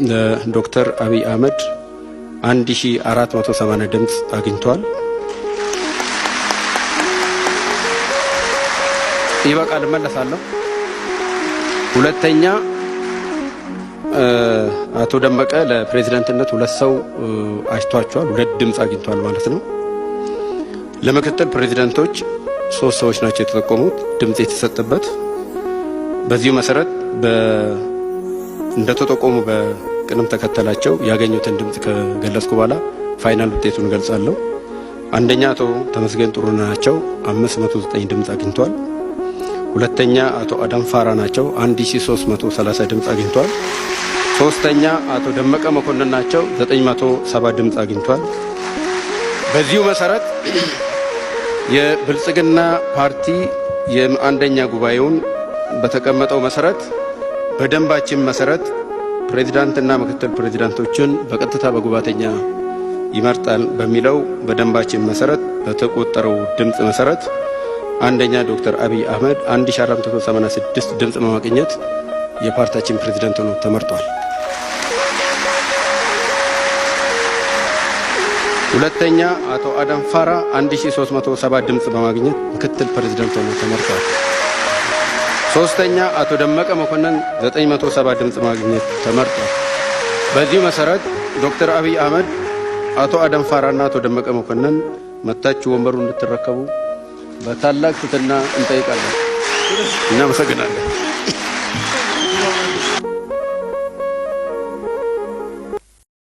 ለዶክተር አብይ አህመድ 1480 ድምጽ አግኝቷል። ይበቃል መለሳለሁ። ሁለተኛ አቶ ደመቀ ለፕሬዝዳንትነት ሁለት ሰው አጭቷቸዋል፣ ሁለት ድምጽ አግኝቷል ማለት ነው። ለምክትል ፕሬዝዳንቶች ሶስት ሰዎች ናቸው የተጠቆሙት ድምጽ የተሰጠበት። በዚሁ መሰረት እንደተጠቆሙ በቅደም ተከተላቸው ያገኙትን ድምጽ ከገለጽኩ በኋላ ፋይናል ውጤቱን ገልጻለሁ። አንደኛ አቶ ተመስገን ጥሩነህ ናቸው 509 ድምጽ አግኝቷል። ሁለተኛ አቶ አዳም ፋራ ናቸው 1330 ድምጽ አግኝቷል። ሶስተኛ አቶ ደመቀ መኮንን ናቸው 970 ድምጽ አግኝቷል። በዚሁ መሰረት የብልጽግና ፓርቲ የአንደኛ ጉባኤውን በተቀመጠው መሰረት በደንባችን መሰረት ፕሬዝዳንትና ምክትል ፕሬዝዳንቶችን በቀጥታ በጉባኤተኛ ይመርጣል በሚለው በደንባችን መሰረት በተቆጠረው ድምጽ መሰረት አንደኛ ዶክተር አብይ አህመድ 1486 ድምጽ በማግኘት የፓርቲያችን ፕሬዝዳንት ሆኖ ተመርጧል። ሁለተኛ አቶ አዳም ፋራ 1370 ድምጽ በማግኘት ምክትል ፕሬዝዳንት ሆኖ ተመርጧል። ሶስተኛ አቶ ደመቀ መኮንን 970 ድምጽ በማግኘት ተመርጧል። በዚሁ መሰረት ዶክተር አብይ አህመድ አቶ አዳም ፋራና አቶ ደመቀ መኮንን መታችሁ ወንበሩን እንድትረከቡ በታላቅ ትሕትና እንጠይቃለን። እናመሰግናለን።